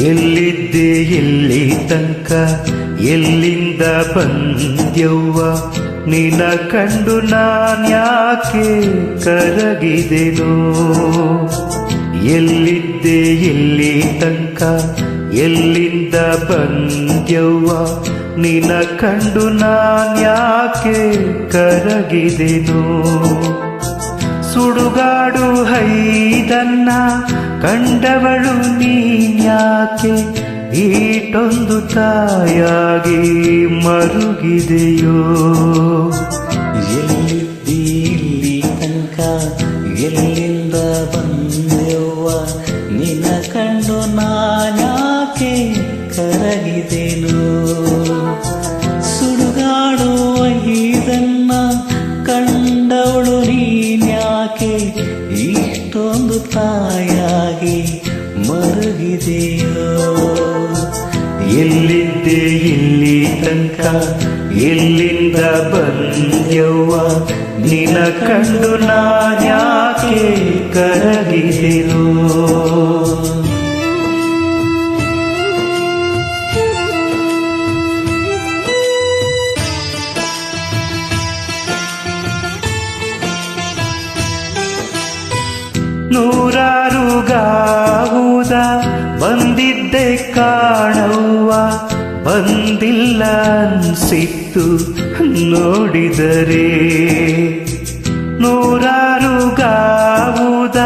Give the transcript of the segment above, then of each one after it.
ಎಲ್ಲಿದ್ದೆ ಎಲ್ಲಿ ತನಕ ಎಲ್ಲಿಂದ ಬಂದ್ಯವ್ವ ನಿನ ಕಂಡು ನಾನ್ಯಾಕೆ ಕರಗಿದೆನೋ ಎಲ್ಲಿದ್ದೆ ಎಲ್ಲಿ ತನಕ ಎಲ್ಲಿಂದ ಬಂದ್ಯವ್ವ ನಿನ ಕಂಡು ನಾನ್ಯಾಕೆ ಕರಗಿದೆನೋ ಸುಡುಗಾಡು ಹೈದನ್ನ ಕಂಡವಳು ನೀನ್ಯಾಕೆ ಈಟೊಂದು ತಾಯಾಗಿ ಮರುಗಿದೆಯೋ ಎಲ್ಲಿದ್ದಿ ಇಲ್ಲಿ ತನಕ ಎಲ್ಲಿಂದ ಬಂದೆವ್ವ ನಿನ್ನ ಕಂಡು ನಾನ್ಯಾಕೆ ಕರಗಿದೆನೋ ಸುಡುಗಾಡು ಇದನ್ನ ಕಂಡವಳು ನೀನ್ಯಾಕೆ ಇಷ್ಟೊಂದು ತಾಯಾಗಿ ಮರುಗಿದೆಯೋ ಎಲ್ಲಿದ್ದೆ ಇಲ್ಲಿ ತನಕ ಎಲ್ಲಿಂದ ಬಂದ್ಯವ್ವ ನಿನ ಕಂಡು ನಾನ್ಯಾಕೆ ಕರಗಿದೆನೋ ನೂರಾರು ಗಾವುದ ಬಂದಿದ್ದೆ ಕಾಣವ್ವ ಬಂದಿಲ್ಲ ಅನ್ಸಿತ್ತು ನೋಡಿದರೆ ನೂರಾರು ಗಾವುದ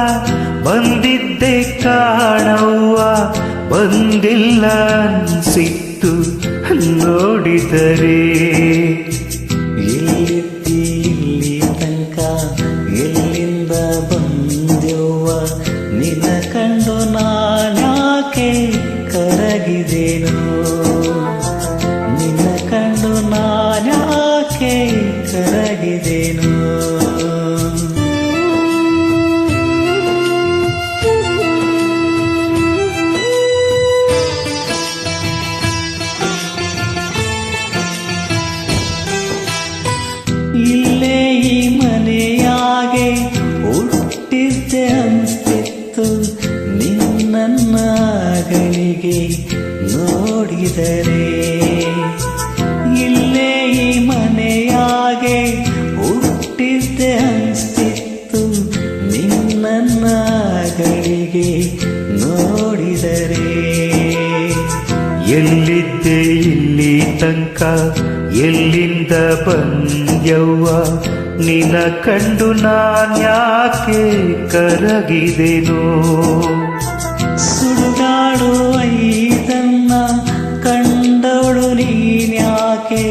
ಬಂದಿದ್ದೆ ಕಾಣವ್ವ ಬಂದಿಲ್ಲ ಅನ್ಸಿತ್ತು ನೋಡಿದರೆ ಎಲ್ಲಿದ್ದಿ ಇಲ್ಲಿ ತನಕ ಎಲ್ಲಿಂದ ಬಂದೆವ್ವ ನಿನ್ನ ಕಂಡು ನಾನ್ಯಾಕೆ ಕರಗಿದೆನೋ ನಿನ್ನ ಕಂಡು ನಾನ್ಯಾಕೆ ಕರಗಿದೆನೋ ಇಲ್ಲೇ ಈ ಮನೆಯಾಗೆ ಹುಟ್ಟಿದ್ದೆ ಅನ್ಸ್ತಿತ್ತು ನಿನ್ನ ಗಳಿಗೆ ನೋಡಿದರೆ ಇಲ್ಲೇ ಈ ಮನೆಯಾಗೆ ಹುಟ್ಟಿದ್ದೆ ಅನ್ಸ್ತಿತ್ತು ನಿನ್ನ ಗಳಿಗೆ ನೋಡಿದರೆ ಎಲ್ಲಿದ್ದೆ ಇಲ್ಲಿ ತನಕ ಎಲ್ಲಿಂದ ಬಂದ್ಯವ್ವ ನಿನ ಕಂಡು ನಾನ್ಯಾಕೆ ಕರಗಿದೆನೋ ಸುಡುಗಾಡು ಇದನ್ನ ಕಂಡವಳು ನೀನ್ಯಾಕೆ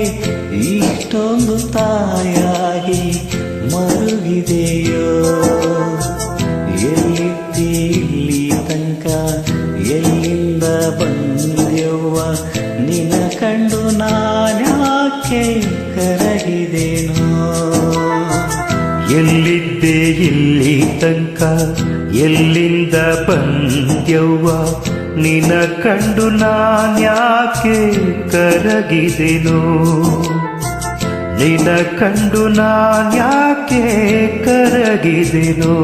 ಇಷ್ಟೊಂದು ತಾಯಾಗಿ ಮರುಗಿದೆಯೋ ಎಲ್ಲಿದ್ದಿ ಇಲ್ಲಿ ತನಕ ಎಲ್ಲಿಂದ ಬಂದೆವ್ವ ನಿನ್ನ ಕಂಡು ನಾನ್ಯಾಕೆ ಕರಗಿದೆನೋ ಎಲ್ಲಿದ್ದೆ ಇಲ್ಲಿ ತನಕ ಎಲ್ಲಿಂದ ಬಂದ್ಯವ್ವ ನಿನ ಕಂಡು ನಾನ್ಯಾಕೆ ಕರಗಿದೆನೋ ನಿನ ಕಂಡು ನಾನ್ಯಾಕೆ ಕರಗಿದೆನೋ